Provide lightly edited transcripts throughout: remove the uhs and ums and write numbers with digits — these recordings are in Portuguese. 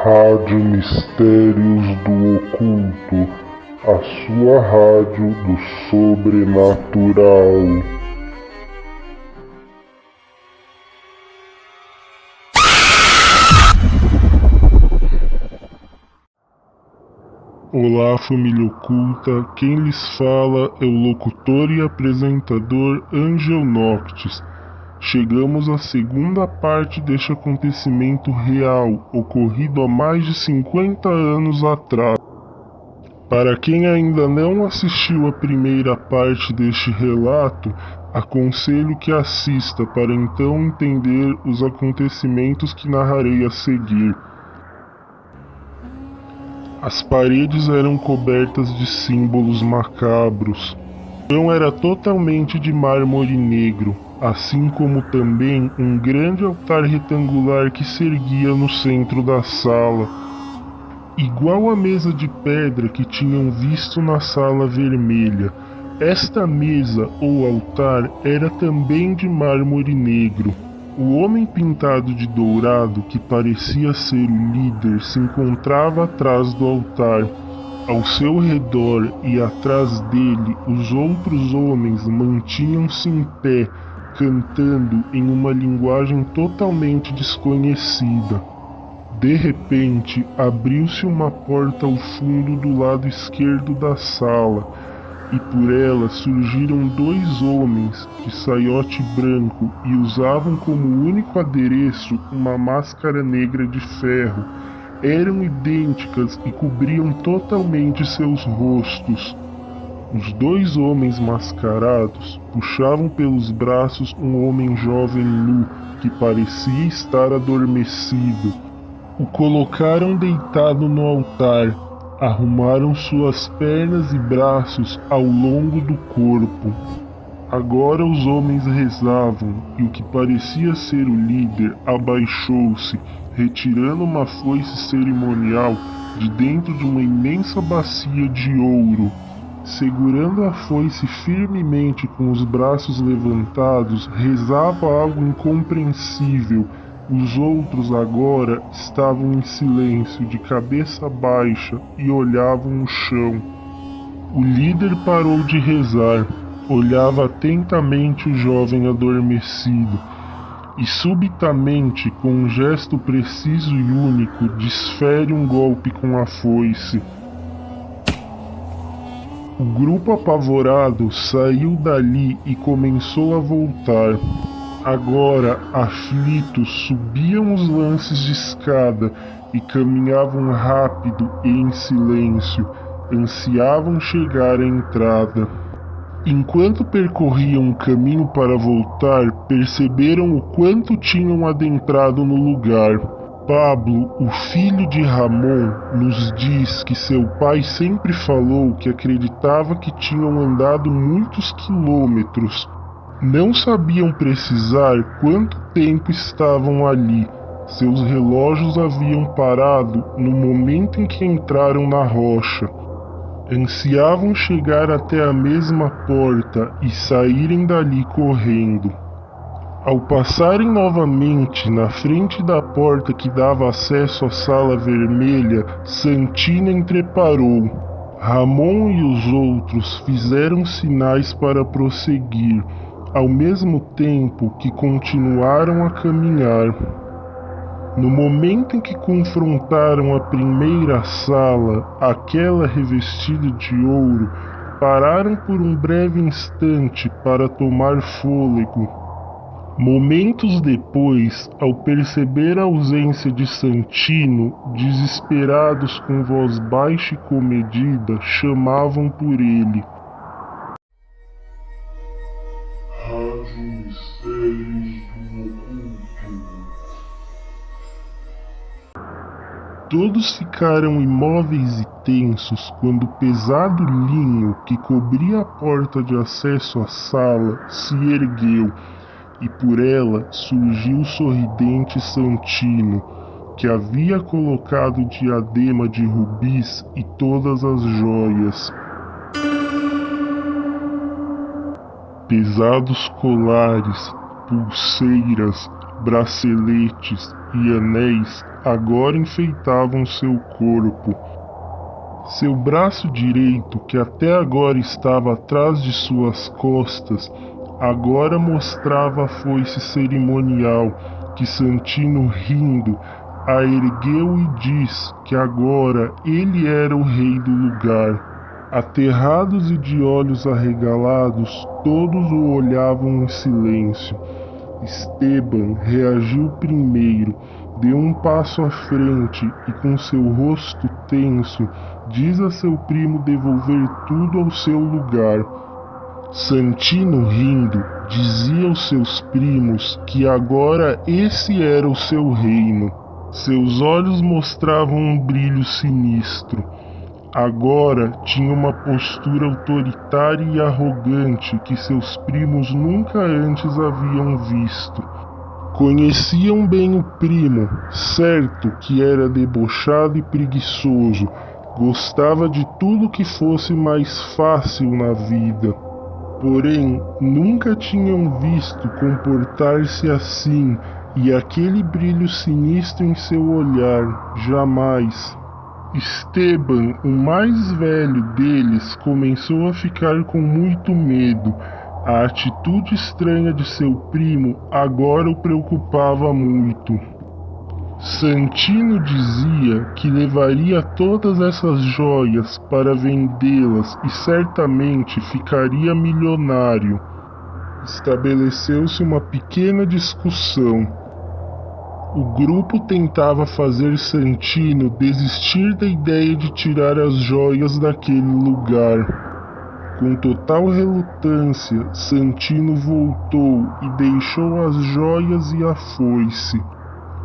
Rádio Mistérios do Oculto, a sua rádio do sobrenatural. Olá, família oculta, quem lhes fala é o locutor e apresentador Angel Noctis. Chegamos à segunda parte deste acontecimento real, ocorrido há mais de 50 anos atrás. Para quem ainda não assistiu a primeira parte deste relato, aconselho que assista para então entender os acontecimentos que narrarei a seguir. As paredes eram cobertas de símbolos macabros. O chão era totalmente de mármore negro, assim como também um grande altar retangular que se erguia no centro da sala, igual à mesa de pedra que tinham visto na sala vermelha. Esta mesa ou altar era também de mármore negro. O homem pintado de dourado, que parecia ser o líder, se encontrava atrás do altar. Ao seu redor e atrás dele, os outros homens mantinham-se em pé, cantando em uma linguagem totalmente desconhecida. De repente, abriu-se uma porta ao fundo do lado esquerdo da sala, e por ela surgiram dois homens de saiote branco e usavam como único adereço uma máscara negra de ferro. Eram idênticas e cobriam totalmente seus rostos. Os dois homens mascarados puxavam pelos braços um homem jovem nu que parecia estar adormecido. O colocaram deitado no altar, arrumaram suas pernas e braços ao longo do corpo. Agora os homens rezavam e o que parecia ser o líder abaixou-se, retirando uma foice cerimonial de dentro de uma imensa bacia de ouro. Segurando a foice firmemente com os braços levantados, rezava algo incompreensível. Os outros agora estavam em silêncio, de cabeça baixa, e olhavam o chão. O líder parou de rezar, olhava atentamente o jovem adormecido, e subitamente, com um gesto preciso e único, desfere um golpe com a foice. O grupo apavorado saiu dali e começou a voltar. Agora, aflitos, subiam os lances de escada e caminhavam rápido e em silêncio, ansiavam chegar à entrada. Enquanto percorriam o caminho para voltar, perceberam o quanto tinham adentrado no lugar. Pablo, o filho de Ramon, nos diz que seu pai sempre falou que acreditava que tinham andado muitos quilômetros. Não sabiam precisar quanto tempo estavam ali. Seus relógios haviam parado no momento em que entraram na rocha. Ansiavam chegar até a mesma porta e saírem dali correndo. Ao passarem novamente na frente da porta que dava acesso à sala vermelha, Santina entreparou. Ramon e os outros fizeram sinais para prosseguir, ao mesmo tempo que continuaram a caminhar. No momento em que confrontaram a primeira sala, aquela revestida de ouro, pararam por um breve instante para tomar fôlego. Momentos depois, ao perceber a ausência de Santino, desesperados com voz baixa e comedida, chamavam por ele. Rádio Mistérios do Oculto. Todos ficaram imóveis e tensos quando o pesado linho que cobria a porta de acesso à sala se ergueu e por ela surgiu o sorridente Santino, que havia colocado o diadema de rubis e todas as joias. Pesados colares, pulseiras, braceletes e anéis agora enfeitavam seu corpo. Seu braço direito, que até agora estava atrás de suas costas, agora mostrava a foice cerimonial que Santino, rindo, a ergueu e diz que agora ele era o rei do lugar. Aterrados e de olhos arregalados, todos o olhavam em silêncio. Esteban reagiu primeiro, deu um passo à frente e, com seu rosto tenso, diz a seu primo devolver tudo ao seu lugar. Santino, rindo, dizia aos seus primos que agora esse era o seu reino. Seus olhos mostravam um brilho sinistro. Agora tinha uma postura autoritária e arrogante que seus primos nunca antes haviam visto. Conheciam bem o primo, certo que era debochado e preguiçoso, gostava de tudo que fosse mais fácil na vida. Porém, nunca tinham visto comportar-se assim e aquele brilho sinistro em seu olhar, jamais. Esteban, o mais velho deles, começou a ficar com muito medo. A atitude estranha de seu primo agora o preocupava muito. Santino dizia que levaria todas essas joias para vendê-las e certamente ficaria milionário. Estabeleceu-se uma pequena discussão. O grupo tentava fazer Santino desistir da ideia de tirar as joias daquele lugar. Com total relutância, Santino voltou e deixou as joias e a foice.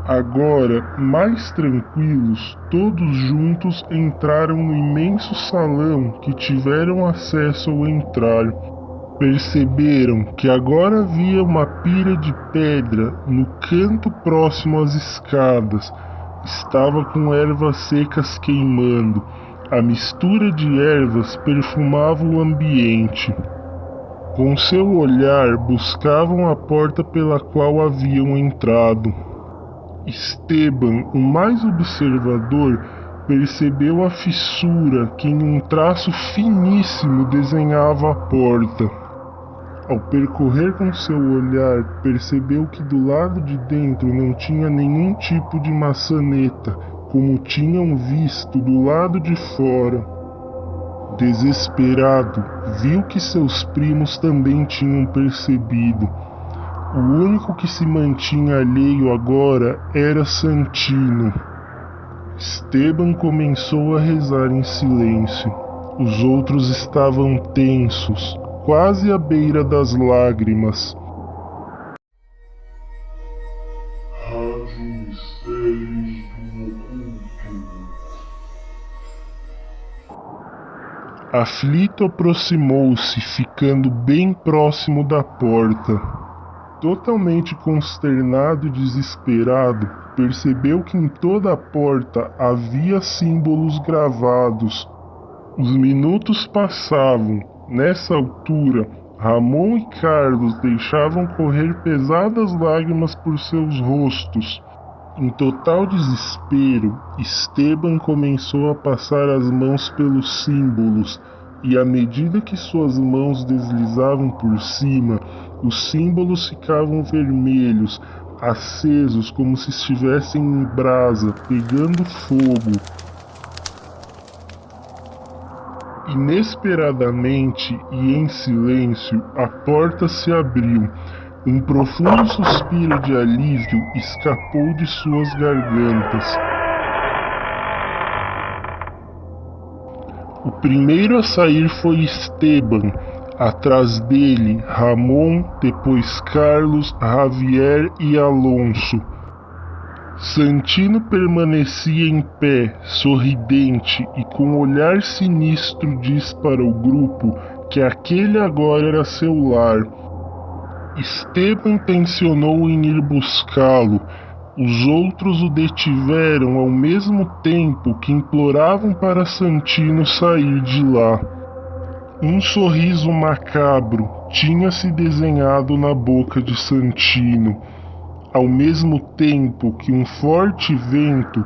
Agora, mais tranquilos, todos juntos entraram no imenso salão que tiveram acesso ao entrar. Perceberam que agora havia uma pilha de pedra no canto próximo às escadas. Estava com ervas secas queimando. A mistura de ervas perfumava o ambiente. Com seu olhar buscavam a porta pela qual haviam entrado. Esteban, o mais observador, percebeu a fissura que em um traço finíssimo desenhava a porta. Ao percorrer com seu olhar, percebeu que do lado de dentro não tinha nenhum tipo de maçaneta, como tinham visto do lado de fora. Desesperado, viu que seus primos também tinham percebido. O único que se mantinha alheio agora era Santino. Esteban começou a rezar em silêncio. Os outros estavam tensos, quase à beira das lágrimas. Rádio Mistérios do Oculto. Aflito aproximou-se, ficando bem próximo da porta. Totalmente consternado e desesperado, percebeu que em toda a porta havia símbolos gravados. Os minutos passavam. Nessa altura, Ramon e Carlos deixavam correr pesadas lágrimas por seus rostos. Em total desespero, Esteban começou a passar as mãos pelos símbolos, e à medida que suas mãos deslizavam por cima, os símbolos ficavam vermelhos, acesos como se estivessem em brasa, pegando fogo. Inesperadamente e em silêncio, a porta se abriu. Um profundo suspiro de alívio escapou de suas gargantas. O primeiro a sair foi Esteban. Atrás dele, Ramon, depois Carlos, Javier e Alonso. Santino permanecia em pé, sorridente e com um olhar sinistro diz para o grupo que aquele agora era seu lar. Esteban tensionou em ir buscá-lo. Os outros o detiveram ao mesmo tempo que imploravam para Santino sair de lá. Um sorriso macabro tinha se desenhado na boca de Santino. ao mesmo tempo que um forte vento,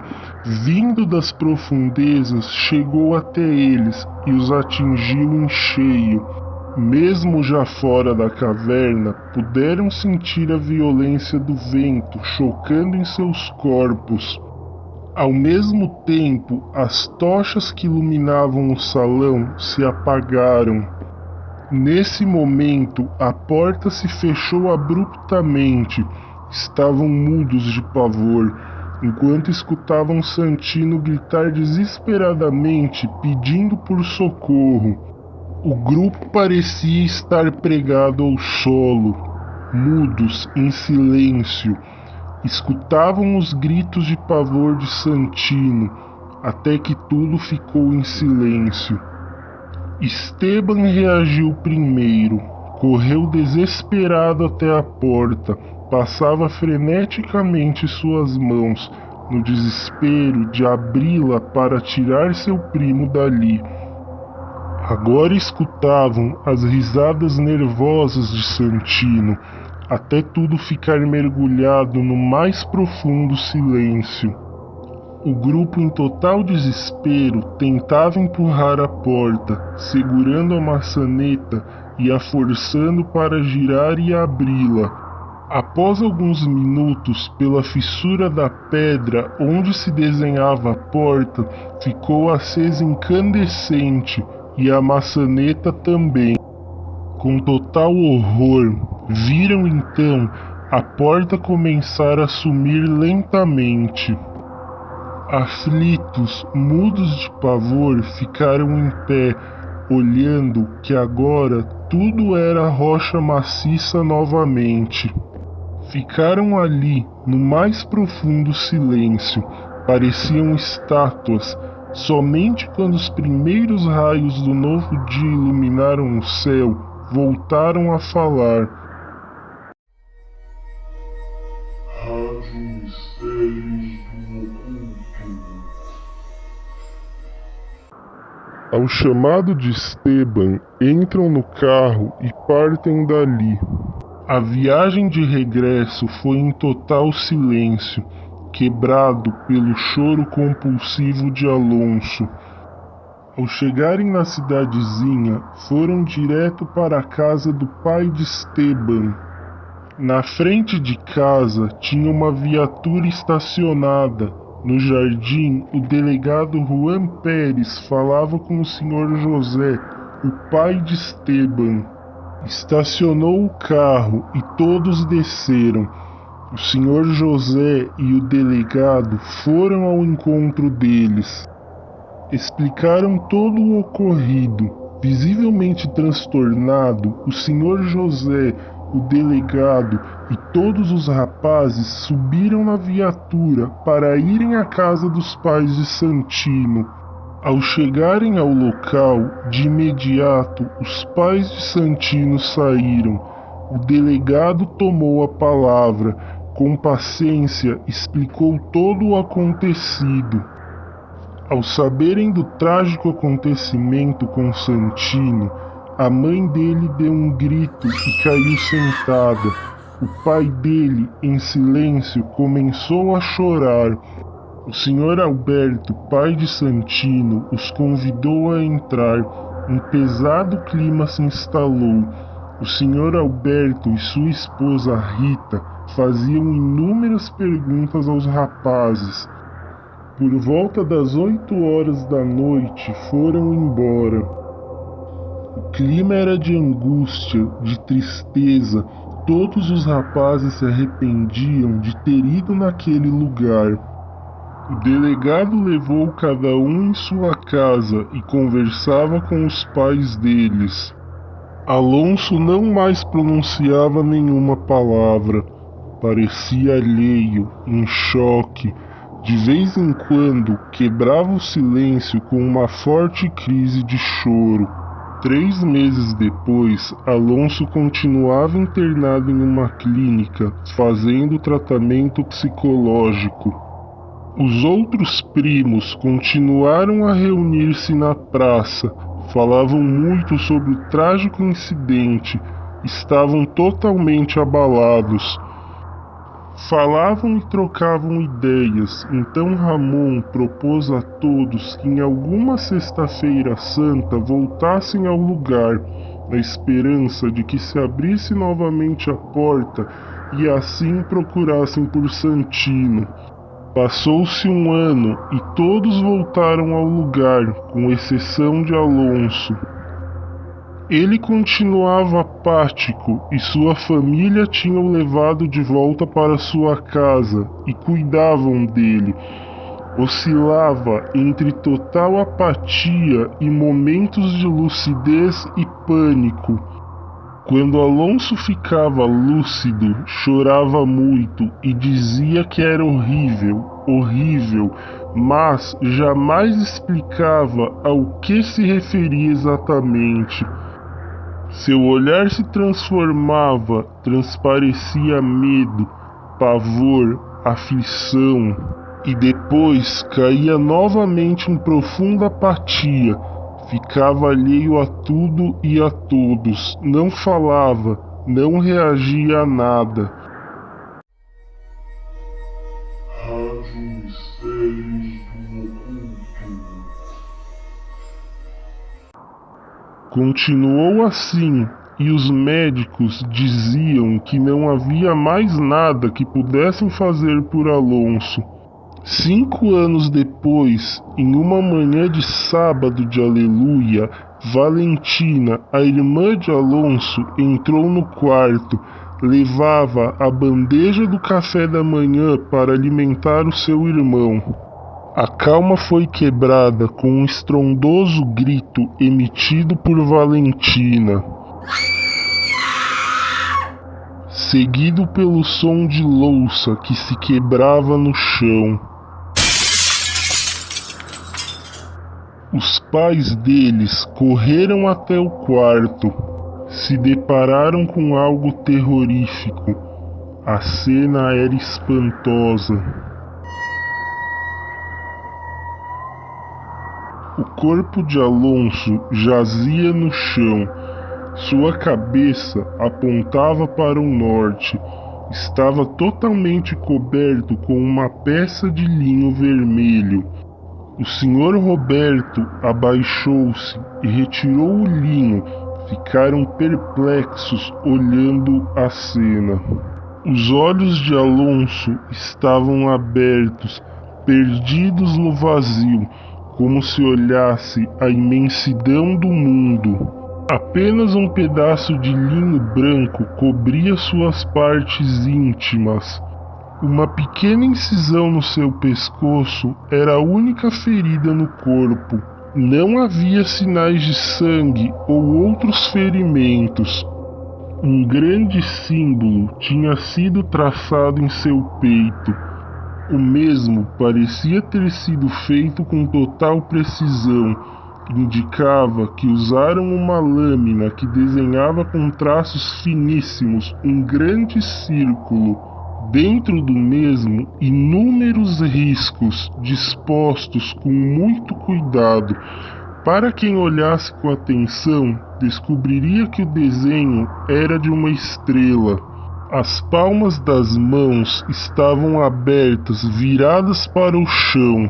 vindo das profundezas, chegou até eles e os atingiu em cheio. Mesmo já fora da caverna, puderam sentir a violência do vento chocando em seus corpos. Ao mesmo tempo, as tochas que iluminavam o salão se apagaram. Nesse momento, a porta se fechou abruptamente. Estavam mudos de pavor, enquanto escutavam Santino gritar desesperadamente, pedindo por socorro. O grupo parecia estar pregado ao solo, mudos, em silêncio. Escutavam os gritos de pavor de Santino, até que tudo ficou em silêncio. Esteban reagiu primeiro, correu desesperado até a porta, passava freneticamente suas mãos, no desespero de abri-la para tirar seu primo dali. Agora escutavam as risadas nervosas de Santino, até tudo ficar mergulhado no mais profundo silêncio. O grupo, em total desespero, tentava empurrar a porta, segurando a maçaneta e a forçando para girar e abri-la. Após alguns minutos, pela fissura da pedra onde se desenhava a porta, ficou acesa incandescente e a maçaneta também. Com total horror, viram então a porta começar a sumir lentamente. Aflitos, mudos de pavor, ficaram em pé, olhando que agora tudo era rocha maciça novamente. Ficaram ali, no mais profundo silêncio, pareciam estátuas. Somente quando os primeiros raios do novo dia iluminaram o céu, voltaram a falar. Rádio Mistérios do Oculto. Ao chamado de Esteban, entram no carro e partem dali. A viagem de regresso foi em total silêncio, quebrado pelo choro compulsivo de Alonso. Ao chegarem na cidadezinha, foram direto para a casa do pai de Esteban. Na frente de casa tinha uma viatura estacionada. No jardim, o delegado Juan Pérez falava com o Sr. José, o pai de Esteban. Estacionou o carro e todos desceram. O Sr. José e o delegado foram ao encontro deles. Explicaram todo o ocorrido. Visivelmente transtornado, o Sr. José, o delegado e todos os rapazes subiram na viatura para irem à casa dos pais de Santino. Ao chegarem ao local, de imediato, os pais de Santino saíram. O delegado tomou a palavra. Com paciência, explicou todo o acontecido. Ao saberem do trágico acontecimento com Santino, a mãe dele deu um grito e caiu sentada. O pai dele, em silêncio, começou a chorar. O Sr. Alberto, pai de Santino, os convidou a entrar. Um pesado clima se instalou. O Sr. Alberto e sua esposa Rita faziam inúmeras perguntas aos rapazes. Por volta das 8 horas da noite foram embora. O clima era de angústia, de tristeza. Todos os rapazes se arrependiam de ter ido naquele lugar. O delegado levou cada um em sua casa e conversava com os pais deles. Alonso não mais pronunciava nenhuma palavra. Parecia alheio, em choque. De vez em quando, quebrava o silêncio com uma forte crise de choro. 3 meses depois, Alonso continuava internado em uma clínica, fazendo tratamento psicológico. Os outros primos continuaram a reunir-se na praça, falavam muito sobre o trágico incidente, estavam totalmente abalados. Falavam e trocavam ideias, então Ramon propôs a todos que em alguma sexta-feira santa voltassem ao lugar, na esperança de que se abrisse novamente a porta e assim procurassem por Santino. Passou-se um ano e todos voltaram ao lugar, com exceção de Alonso. Ele continuava apático e sua família tinha o levado de volta para sua casa e cuidavam dele. Oscilava entre total apatia e momentos de lucidez e pânico. Quando Alonso ficava lúcido, chorava muito e dizia que era horrível, horrível, mas jamais explicava ao que se referia exatamente. Seu olhar se transformava, transparecia medo, pavor, aflição, e depois caía novamente em profunda apatia. Ficava alheio a tudo e a todos, não falava, não reagia a nada. Rádio Mistérios do Oculto. Continuou assim, e os médicos diziam que não havia mais nada que pudessem fazer por Alonso. 5 anos depois, em uma manhã de sábado de Aleluia, Valentina, a irmã de Alonso, entrou no quarto. Levava a bandeja do café da manhã para alimentar o seu irmão. A calma foi quebrada com um estrondoso grito emitido por Valentina, seguido pelo som de louça que se quebrava no chão. Os pais deles correram até o quarto. Se depararam com algo terrorífico. A cena era espantosa. O corpo de Alonso jazia no chão. Sua cabeça apontava para o norte. Estava totalmente coberto com uma peça de linho vermelho. O Sr. Roberto abaixou-se e retirou o linho. Ficaram perplexos olhando a cena. Os olhos de Alonso estavam abertos, perdidos no vazio, como se olhasse a imensidão do mundo. Apenas um pedaço de linho branco cobria suas partes íntimas. Uma pequena incisão no seu pescoço era a única ferida no corpo. Não havia sinais de sangue ou outros ferimentos. Um grande símbolo tinha sido traçado em seu peito. O mesmo parecia ter sido feito com total precisão. Indicava que usaram uma lâmina que desenhava com traços finíssimos um grande círculo. Dentro do mesmo, inúmeros riscos dispostos com muito cuidado. Para quem olhasse com atenção, descobriria que o desenho era de uma estrela. As palmas das mãos estavam abertas, viradas para o chão.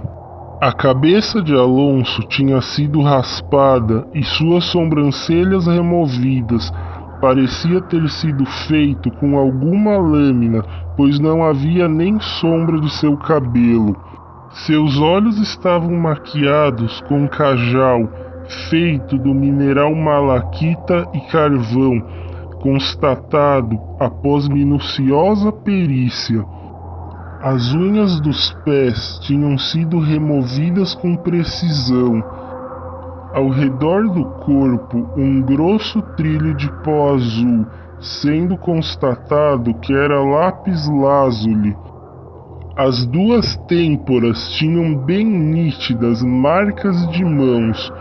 A cabeça de Alonso tinha sido raspada e suas sobrancelhas removidas. Parecia ter sido feito com alguma lâmina, pois não havia nem sombra de seu cabelo. Seus olhos estavam maquiados com cajal, feito do mineral malaquita e carvão, constatado após minuciosa perícia. As unhas dos pés tinham sido removidas com precisão. Ao redor do corpo, um grosso trilho de pó azul, sendo constatado que era lápis lazuli. As duas têmporas tinham bem nítidas marcas de mãos,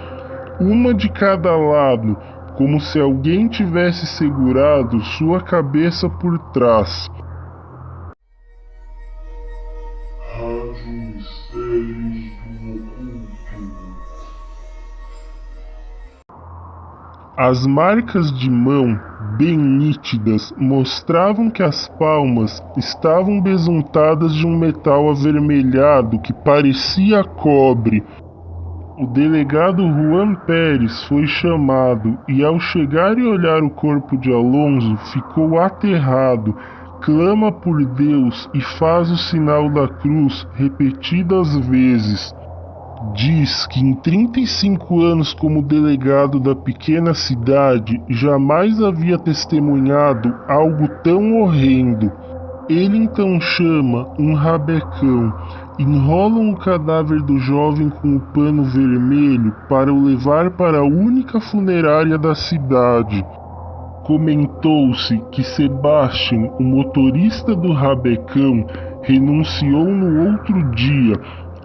uma de cada lado, como se alguém tivesse segurado sua cabeça por trás. Rádio Mistérios do Oculto. As marcas de mão, bem nítidas, mostravam que as palmas estavam besuntadas de um metal avermelhado que parecia cobre. O delegado Juan Pérez foi chamado e, ao chegar e olhar o corpo de Alonso, ficou aterrado, clama por Deus e faz o sinal da cruz repetidas vezes. Diz que em 35 anos como delegado da pequena cidade jamais havia testemunhado algo tão horrendo. Ele então chama um rabecão, enrola o cadáver do jovem com o pano vermelho para o levar para a única funerária da cidade. Comentou-se que Sebastian, o motorista do rabecão, renunciou no outro dia,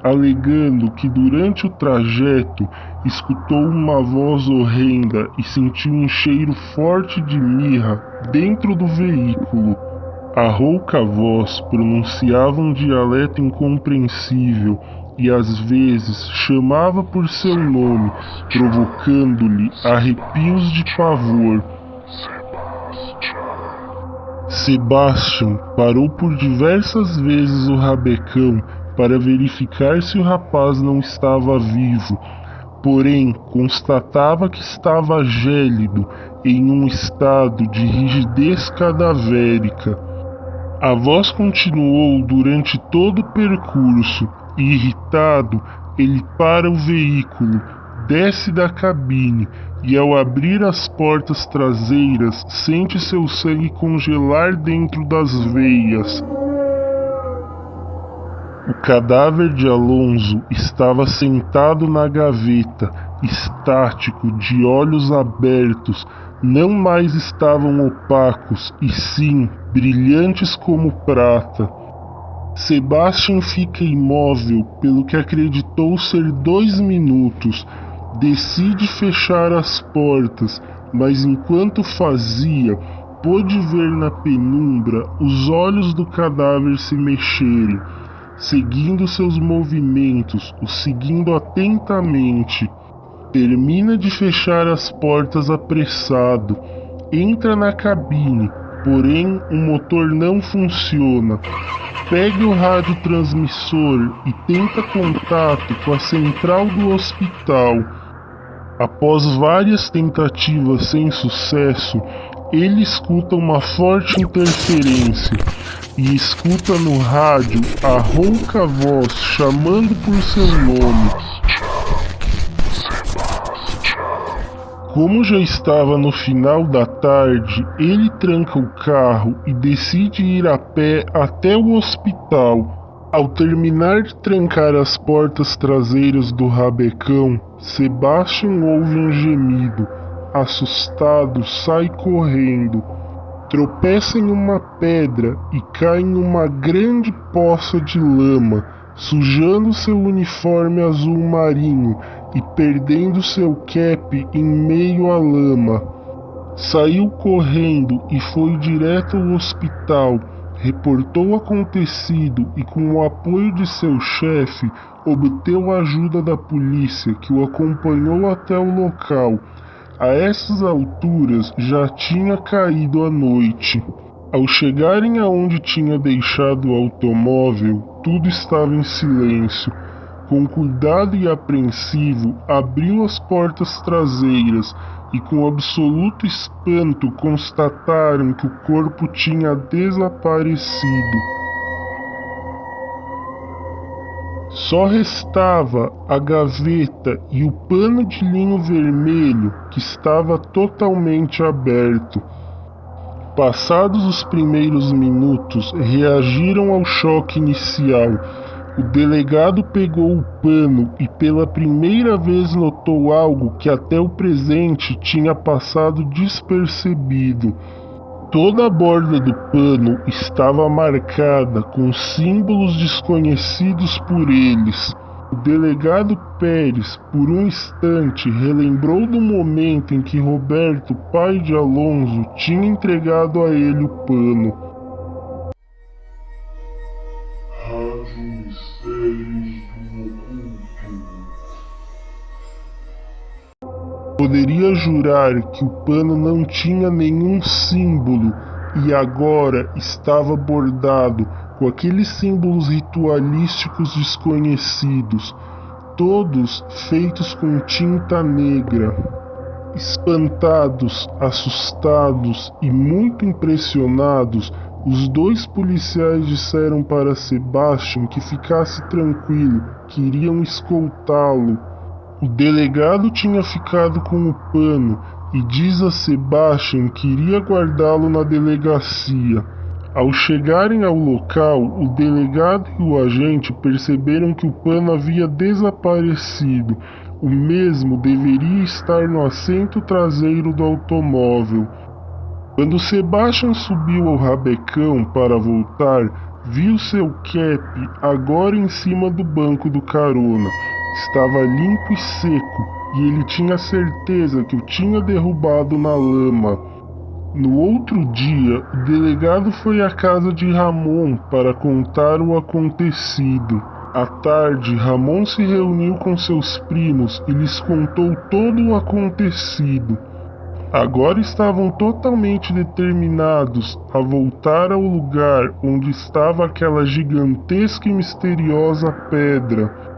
alegando que durante o trajeto escutou uma voz horrenda e sentiu um cheiro forte de mirra dentro do veículo. A rouca voz pronunciava um dialeto incompreensível e às vezes chamava por seu nome, provocando-lhe arrepios de pavor. Sebastian parou por diversas vezes o rabecão para verificar se o rapaz não estava vivo, porém constatava que estava gélido, em um estado de rigidez cadavérica. A voz continuou durante todo o percurso e, irritado, ele para o veículo, desce da cabine e, ao abrir as portas traseiras, sente seu sangue congelar dentro das veias. O cadáver de Alonso estava sentado na gaveta, estático, de olhos abertos. Não mais estavam opacos, e sim brilhantes como prata. Sebastian fica imóvel pelo que acreditou ser 2 minutos. Decide fechar as portas, mas enquanto fazia, pôde ver na penumbra os olhos do cadáver se mexerem, seguindo seus movimentos, o seguindo atentamente. Termina de fechar as portas apressado, entra na cabine, porém o motor não funciona. Pega o radiotransmissor e tenta contato com a central do hospital. Após várias tentativas sem sucesso, ele escuta uma forte interferência e escuta no rádio a rouca voz chamando por seu nome. Como já estava no final da tarde, ele tranca o carro e decide ir a pé até o hospital. Ao terminar de trancar as portas traseiras do rabecão, Sebastian ouve um gemido. Assustado, sai correndo. Tropeça em uma pedra e cai em uma grande poça de lama, sujando seu uniforme azul marinho e perdendo seu cap em meio à lama. Saiu correndo e foi direto ao hospital, reportou o acontecido e, com o apoio de seu chefe, obteve a ajuda da polícia, que o acompanhou até o local. A essas alturas já tinha caído a noite. Ao chegarem aonde tinha deixado o automóvel, tudo estava em silêncio. Com cuidado e apreensivo, abriu as portas traseiras e, com absoluto espanto, constataram que o corpo tinha desaparecido. Só restava a gaveta e o pano de linho vermelho, que estava totalmente aberto. Passados os primeiros minutos, reagiram ao choque inicial. O delegado pegou o pano e pela primeira vez notou algo que até o presente tinha passado despercebido. Toda a borda do pano estava marcada com símbolos desconhecidos por eles. O delegado Pérez, por um instante, relembrou do momento em que Roberto, pai de Alonso, tinha entregado a ele o pano. Rádio Mistérios do Oculto. Poderia jurar que o pano não tinha nenhum símbolo e agora estava bordado com aqueles símbolos ritualísticos desconhecidos, todos feitos com tinta negra. Espantados, assustados e muito impressionados, os dois policiais disseram para Sebastian que ficasse tranquilo, que iriam escoltá-lo. O delegado tinha ficado com o pano e diz a Sebastian que iria guardá-lo na delegacia. Ao chegarem ao local, o delegado e o agente perceberam que o pano havia desaparecido. O mesmo deveria estar no assento traseiro do automóvel. Quando Sebastian subiu ao rabecão para voltar, viu seu cap agora em cima do banco do carona. Estava limpo e seco, e ele tinha certeza que o tinha derrubado na lama. No outro dia, o delegado foi à casa de Ramon para contar o acontecido. À tarde, Ramon se reuniu com seus primos e lhes contou todo o acontecido. Agora estavam totalmente determinados a voltar ao lugar onde estava aquela gigantesca e misteriosa pedra.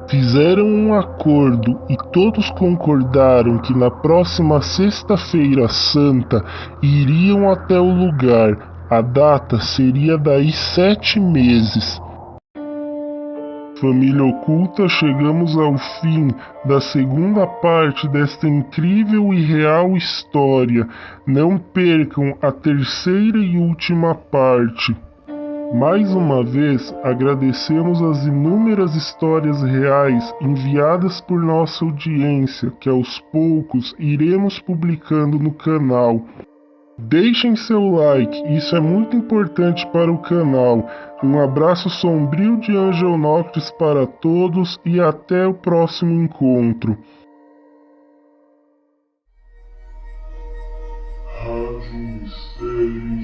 Fizeram um acordo e todos concordaram que na próxima Sexta-feira Santa iriam até o lugar. A data seria daí 7 meses. Família Oculta, chegamos ao fim da segunda parte desta incrível e real história. Não percam a terceira e última parte. Mais uma vez, agradecemos as inúmeras histórias reais enviadas por nossa audiência, que aos poucos iremos publicando no canal. Deixem seu like, isso é muito importante para o canal. Um abraço sombrio de Angel Noctis para todos e até o próximo encontro. Rádio Mistério